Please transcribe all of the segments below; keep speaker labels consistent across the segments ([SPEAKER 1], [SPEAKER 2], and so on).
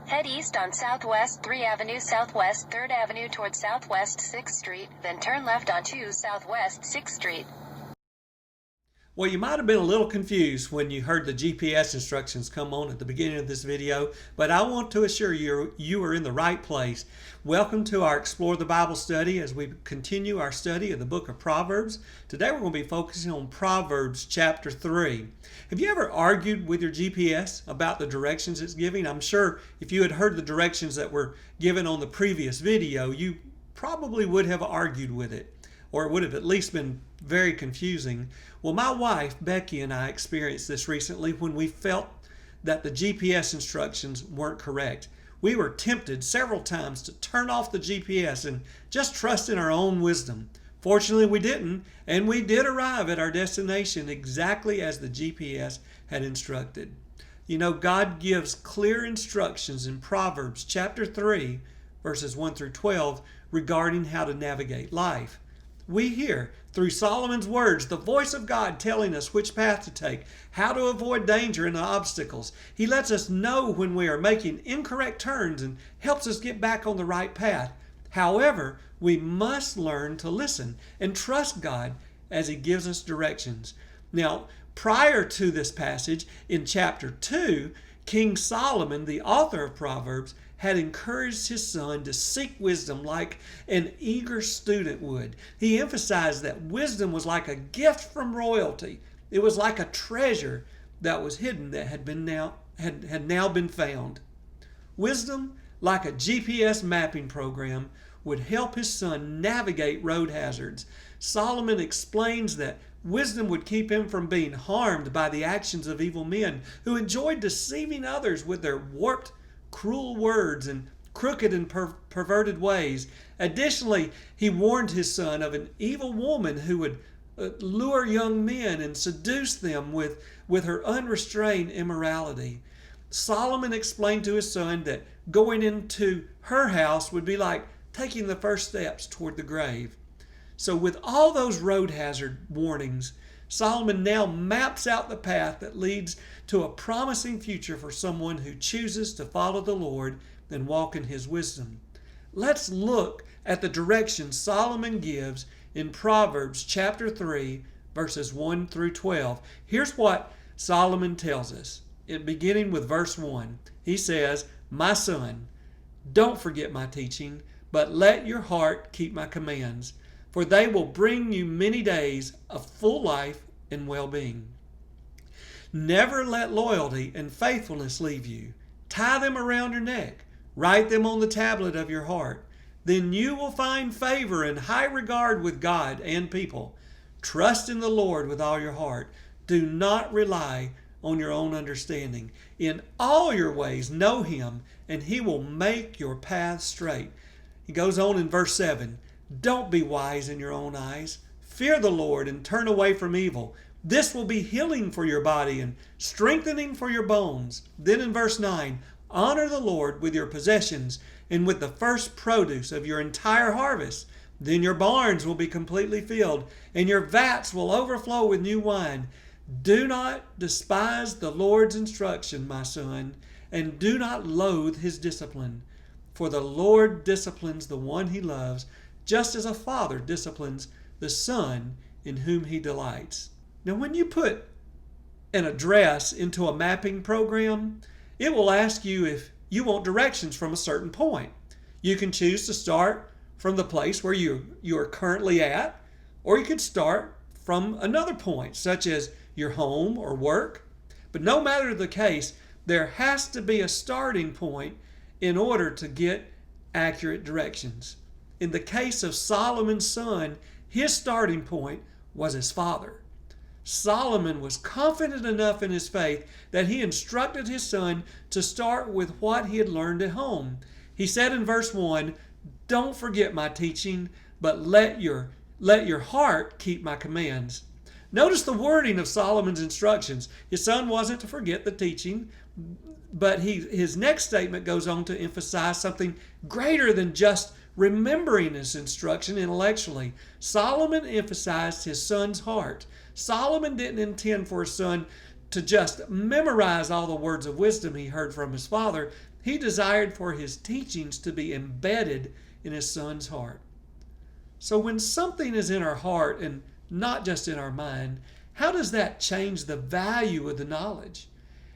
[SPEAKER 1] Head east on Southwest 3 Avenue Southwest 3rd Avenue toward Southwest 6th Street, then turn left onto Southwest 6th Street.
[SPEAKER 2] Well, you might have been a little confused when you heard the GPS instructions come on at the beginning of this video, but I want to assure you you are in the right place. Welcome to our Explore the Bible study as we continue our study of the book of Proverbs. Today we're going to be focusing on Proverbs chapter 3. Have you ever argued with your GPS about the directions it's giving? I'm sure if you had heard the directions that were given on the previous video, you probably would have argued with it, or it would have at least been very confusing. Well, my wife, Becky, and I experienced this recently when we felt that the GPS instructions weren't correct. We were tempted several times to turn off the GPS and just trust in our own wisdom. Fortunately, we didn't, and we did arrive at our destination exactly as the GPS had instructed. You know, God gives clear instructions in Proverbs chapter 3, verses 1 through 12, regarding how to navigate life. We hear, through Solomon's words, the voice of God telling us which path to take, how to avoid danger and obstacles. He lets us know when we are making incorrect turns and helps us get back on the right path. However, we must learn to listen and trust God as He gives us directions. Now, prior to this passage, in chapter 2, King Solomon, the author of Proverbs, had encouraged his son to seek wisdom like an eager student would. He emphasized that wisdom was like a gift from royalty. It was like a treasure that was hidden that had now been found. Wisdom, like a GPS mapping program, would help his son navigate road hazards. Solomon explains that wisdom would keep him from being harmed by the actions of evil men who enjoyed deceiving others with their warped, cruel words and crooked and perverted ways. Additionally, he warned his son of an evil woman who would lure young men and seduce them with her unrestrained immorality. Solomon explained to his son that going into her house would be like taking the first steps toward the grave. So with all those road hazard warnings, Solomon now maps out the path that leads to a promising future for someone who chooses to follow the Lord and walk in His wisdom. Let's look at the direction Solomon gives in Proverbs chapter 3, verses 1 through 12. Here's what Solomon tells us, beginning with verse 1. He says, "My son, don't forget my teaching, but let your heart keep my commands, for they will bring you many days of full life and well-being. Never let loyalty and faithfulness leave you. Tie them around your neck. Write them on the tablet of your heart. Then you will find favor and high regard with God and people. Trust in the Lord with all your heart. Do not rely on your own understanding. In all your ways know Him, and He will make your path straight." He goes on in verse 7. "Don't be wise in your own eyes. Fear the Lord and turn away from evil. This will be healing for your body and strengthening for your bones." Then in verse 9, "Honor the Lord with your possessions and with the first produce of your entire harvest. Then your barns will be completely filled and your vats will overflow with new wine. Do not despise the Lord's instruction, my son, and do not loathe His discipline. For the Lord disciplines the one He loves, just as a father disciplines the son in whom he delights." Now, when you put an address into a mapping program, it will ask you if you want directions from a certain point. You can choose to start from the place where you are currently at, or you could start from another point, such as your home or work. But no matter the case, there has to be a starting point in order to get accurate directions. In the case of Solomon's son, his starting point was his father. Solomon was confident enough in his faith that he instructed his son to start with what he had learned at home. He said in verse 1, "Don't forget my teaching, but let your heart keep my commands." Notice the wording of Solomon's instructions. His son wasn't to forget the teaching, but his next statement goes on to emphasize something greater than just remembering his instruction intellectually. Solomon emphasized his son's heart. Solomon didn't intend for his son to just memorize all the words of wisdom he heard from his father, He desired for his teachings to be embedded in his son's heart. So when something is in our heart and not just in our mind, how does that change the value of the knowledge?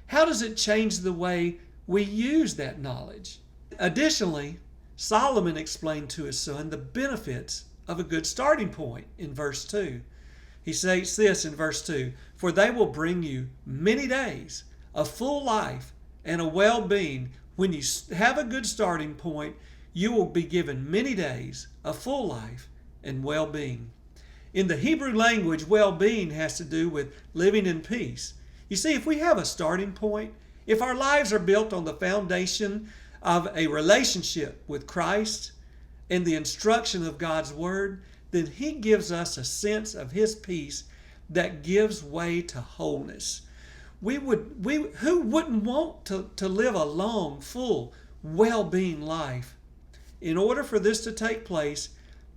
[SPEAKER 2] How does it change the way we use that knowledge? Additionally, Solomon explained to his son the benefits of a good starting point in verse 2. He says this in verse 2, "For they will bring you many days, a full life, and a well-being." When you have a good starting point, you will be given many days, a full life, and well-being. In the Hebrew language, well-being has to do with living in peace. You see, if we have a starting point, if our lives are built on the foundation of a relationship with Christ and the instruction of God's Word, then He gives us a sense of His peace that gives way to wholeness. Who wouldn't want to live a long, full, well-being life? In order for this to take place,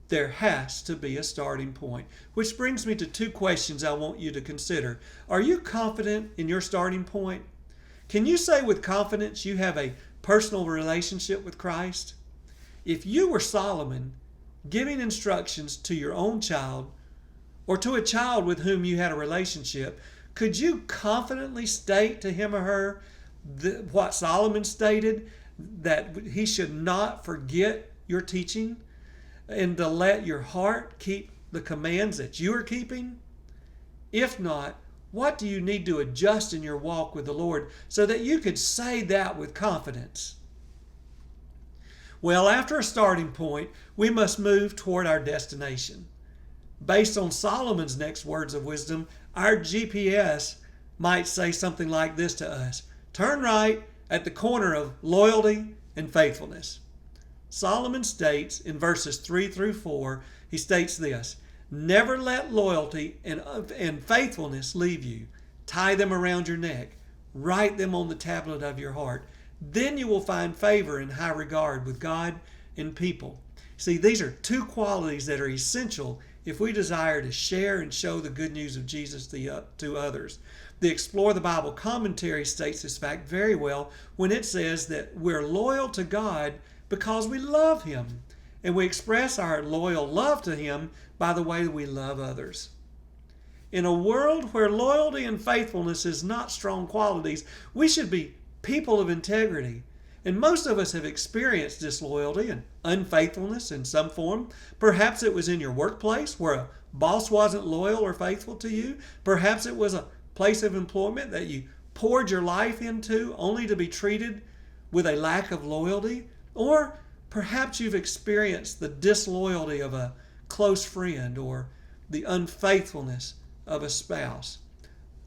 [SPEAKER 2] there has to be a starting point. Which brings me to two questions I want you to consider. Are you confident in your starting point? Can you say with confidence you have a personal relationship with Christ? If you were Solomon, giving instructions to your own child or to a child with whom you had a relationship, could you confidently state to him or her what Solomon stated, that he should not forget your teaching and to let your heart keep the commands that you are keeping? If not, what do you need to adjust in your walk with the Lord so that you could say that with confidence? Well, after a starting point, we must move toward our destination. Based on Solomon's next words of wisdom, our GPS might say something like this to us: turn right at the corner of loyalty and faithfulness. Solomon states in verses 3 through 4, he states this: never let loyalty and faithfulness leave you. Tie them around your neck. Write them on the tablet of your heart. Then you will find favor and high regard with God and people. See, these are two qualities that are essential if we desire to share and show the good news of Jesus to others. The Explore the Bible commentary states this fact very well when it says that we're loyal to God because we love Him, and we express our loyal love to Him by the way we love others. In a world where loyalty and faithfulness is not strong qualities, we should be people of integrity. And most of us have experienced disloyalty and unfaithfulness in some form. Perhaps it was in your workplace where a boss wasn't loyal or faithful to you. Perhaps it was a place of employment that you poured your life into only to be treated with a lack of loyalty. Or perhaps you've experienced the disloyalty of a close friend or the unfaithfulness of a spouse.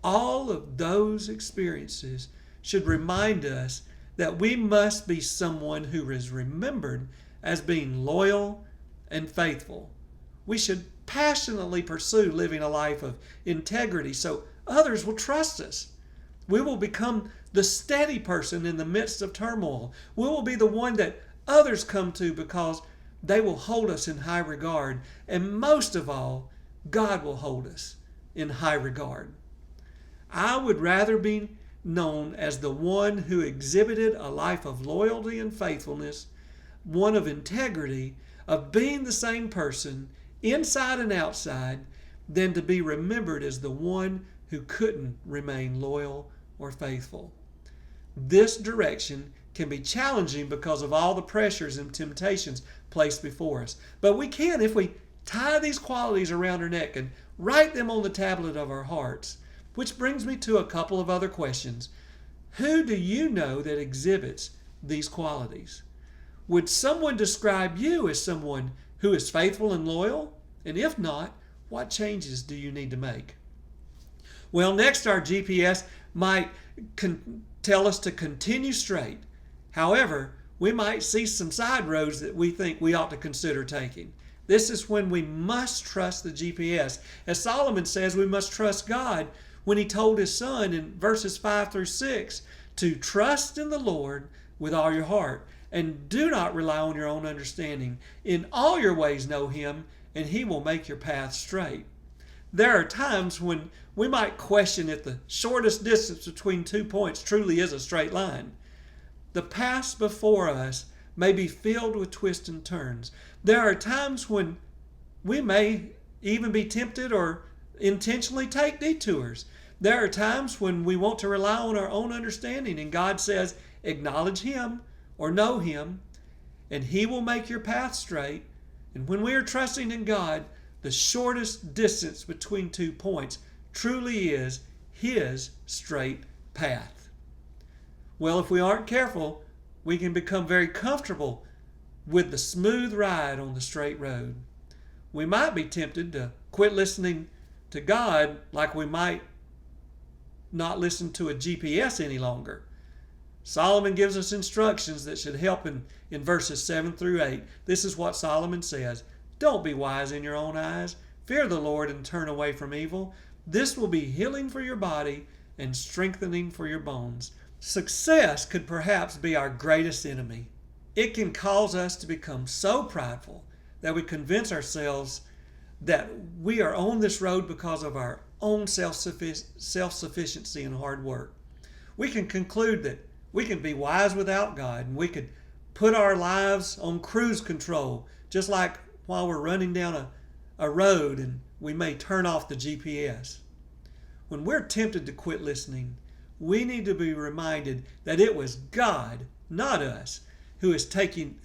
[SPEAKER 2] All of those experiences should remind us that we must be someone who is remembered as being loyal and faithful. We should passionately pursue living a life of integrity so others will trust us. We will become the steady person in the midst of turmoil. We will be the one that others come to because they will hold us in high regard. And most of all, God will hold us in high regard. I would rather be known as the one who exhibited a life of loyalty and faithfulness, one of integrity, of being the same person inside and outside, than to be remembered as the one who couldn't remain loyal or faithful. This direction can be challenging because of all the pressures and temptations placed before us. But we can if we tie these qualities around our neck and write them on the tablet of our hearts. Which brings me to a couple of other questions. Who do you know that exhibits these qualities? Would someone describe you as someone who is faithful and loyal? And if not, what changes do you need to make? Well, next our GPS might tell us to continue straight. However, we might see some side roads that we think we ought to consider taking. This is when we must trust the GPS. As Solomon says, we must trust God when he told his son in verses 5 through 6 to trust in the Lord with all your heart and do not rely on your own understanding. In all your ways know him, and he will make your path straight. There are times when we might question if the shortest distance between 2 points truly is a straight line. the paths before us may be filled with twists and turns. There are times when we may even be tempted or intentionally take detours. There are times when we want to rely on our own understanding, and God says, acknowledge Him or know Him, and He will make your path straight. And when we are trusting in God, the shortest distance between 2 points truly is His straight path. Well, if we aren't careful, we can become very comfortable with the smooth ride on the straight road. We might be tempted to quit listening to God like we might not listen to a GPS any longer. Solomon gives us instructions that should help in verses 7 through 8. This is what Solomon says. Don't be wise in your own eyes. Fear the Lord and turn away from evil. This will be healing for your body and strengthening for your bones. Success could perhaps be our greatest enemy. It can cause us to become so prideful that we convince ourselves that we are on this road because of our own self-sufficiency and hard work. We can conclude that we can be wise without God, and we could put our lives on cruise control, just like while we're running down a road and we may turn off the GPS. When we're tempted to quit listening, we need to be reminded that it was God, not us, who has taken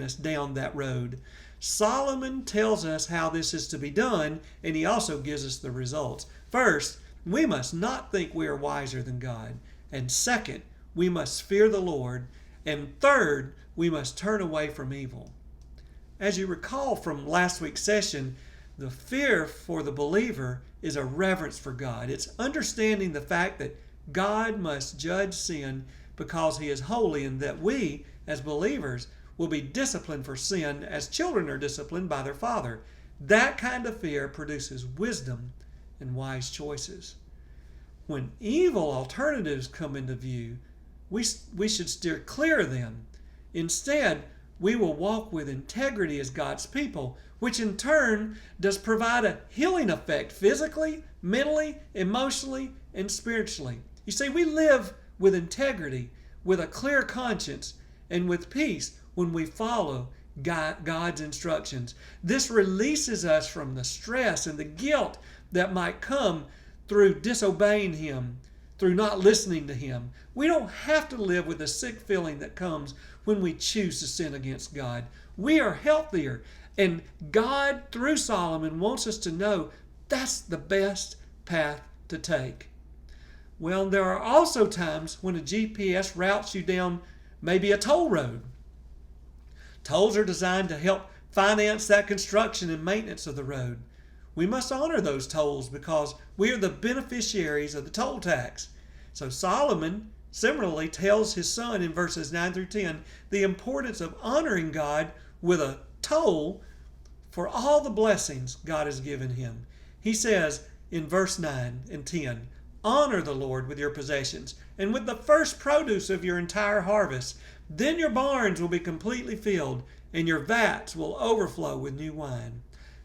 [SPEAKER 2] us down that road. Solomon tells us how this is to be done, and he also gives us the results. First, we must not think we are wiser than God. And second, we must fear the Lord. And third, we must turn away from evil. As you recall from last week's session, the fear for the believer is a reverence for God. It's understanding the fact that God must judge sin because He is holy, and that we, as believers, will be disciplined for sin as children are disciplined by their father. That kind of fear produces wisdom and wise choices. When evil alternatives come into view, we should steer clear of them. Instead, we will walk with integrity as God's people, which in turn does provide a healing effect physically, mentally, emotionally, and spiritually. You see, we live with integrity, with a clear conscience, and with peace when we follow God's instructions. This releases us from the stress and the guilt that might come through disobeying Him, through not listening to Him. We don't have to live with the sick feeling that comes when we choose to sin against God. We are healthier, and God, through Solomon, wants us to know that's the best path to take. Well, there are also times when a GPS routes you down maybe a toll road. Tolls are designed to help finance that construction and maintenance of the road. We must honor those tolls because we are the beneficiaries of the toll tax. So Solomon similarly tells his son in verses 9 through 10 the importance of honoring God with a toll for all the blessings God has given him. He says in verse 9 and 10, honor the Lord with your possessions and with the first produce of your entire harvest. Then your barns will be completely filled, and your vats will overflow with new wine.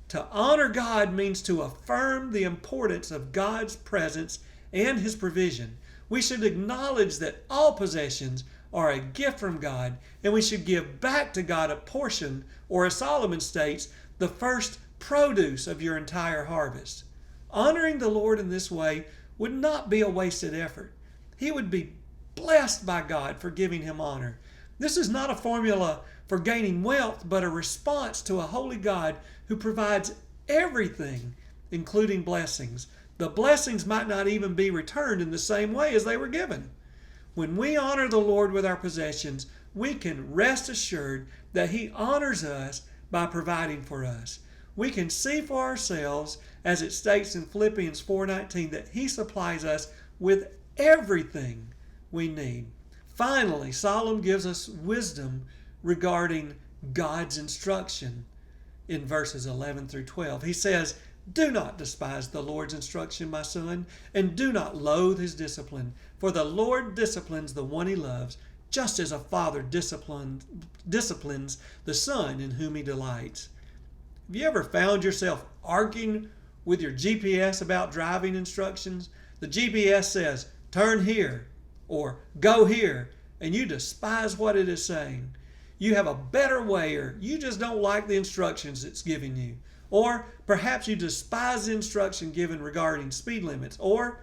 [SPEAKER 2] To honor God means to affirm the importance of God's presence and His provision. We should acknowledge that all possessions are a gift from God, and we should give back to God a portion, or as Solomon states, the first produce of your entire harvest. Honoring the Lord in this way would not be a wasted effort. He would be blessed by God for giving Him honor. This is not a formula for gaining wealth, but a response to a holy God who provides everything, including blessings. The blessings might not even be returned in the same way as they were given. When we honor the Lord with our possessions, we can rest assured that He honors us by providing for us. We can see for ourselves, as it states in Philippians 4:19, that He supplies us with everything we need. Finally, Solomon gives us wisdom regarding God's instruction in verses 11 through 12. He says, do not despise the Lord's instruction, my son, and do not loathe His discipline, for the Lord disciplines the one He loves, just as a father disciplines the son in whom He delights. Have you ever found yourself arguing with your GPS about driving instructions? The GPS says, turn here, or go here, and you despise what it is saying. You have a better way, or you just don't like the instructions it's giving you. Or perhaps you despise the instruction given regarding speed limits. Or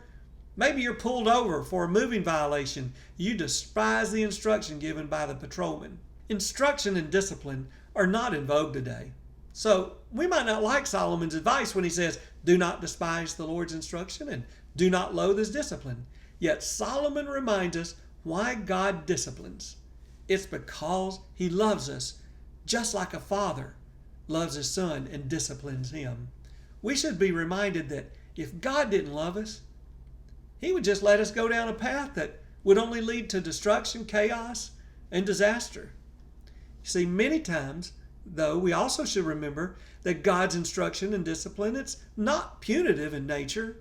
[SPEAKER 2] maybe you're pulled over for a moving violation. You despise the instruction given by the patrolman. Instruction and discipline are not in vogue today. So we might not like Solomon's advice when he says, do not despise the Lord's instruction and do not loathe his discipline. Yet Solomon reminds us why God disciplines. It's because he loves us, just like a father loves his son and disciplines him. We should be reminded that if God didn't love us, he would just let us go down a path that would only lead to destruction, chaos, and disaster. You see, many times, though, we also should remember that God's instruction and discipline, it's not punitive in nature.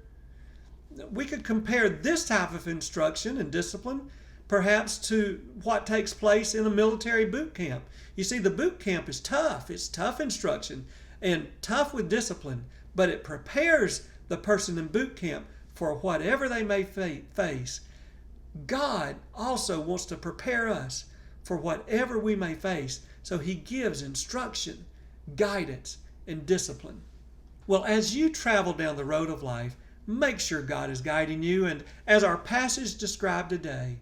[SPEAKER 2] We could compare this type of instruction and discipline perhaps to what takes place in a military boot camp. You see, the boot camp is tough. It's tough instruction and tough with discipline, but it prepares the person in boot camp for whatever they may face. God also wants to prepare us for whatever we may face, so he gives instruction, guidance, and discipline. Well, as you travel down the road of life, make sure God is guiding you, and as our passage described today,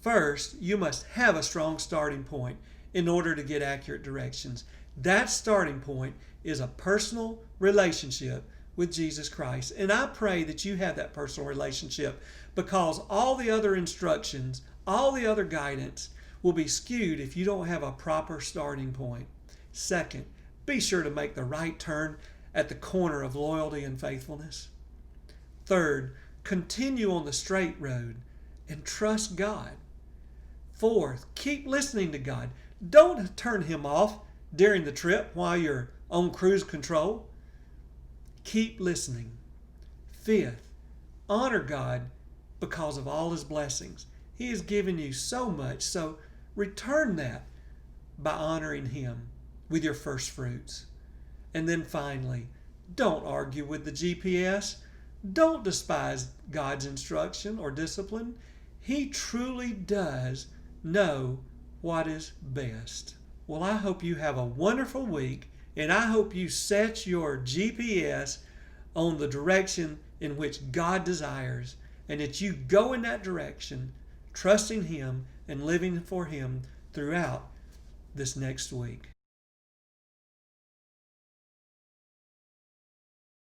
[SPEAKER 2] first, you must have a strong starting point in order to get accurate directions. That starting point is a personal relationship with Jesus Christ. And I pray that you have that personal relationship, because all the other instructions, all the other guidance will be skewed if you don't have a proper starting point. Second, be sure to make the right turn at the corner of loyalty and faithfulness. Third, continue on the straight road and trust God. Fourth, keep listening to God. Don't turn him off during the trip while you're on cruise control. Keep listening. Fifth, honor God because of all his blessings. He has given you so much, so return that by honoring him with your first fruits. And then finally, don't argue with the GPS. Don't despise God's instruction or discipline. He truly does know what is best. Well, I hope you have a wonderful week, and I hope you set your GPS on the direction in which God desires, and that you go in that direction, trusting him and living for him throughout this next week.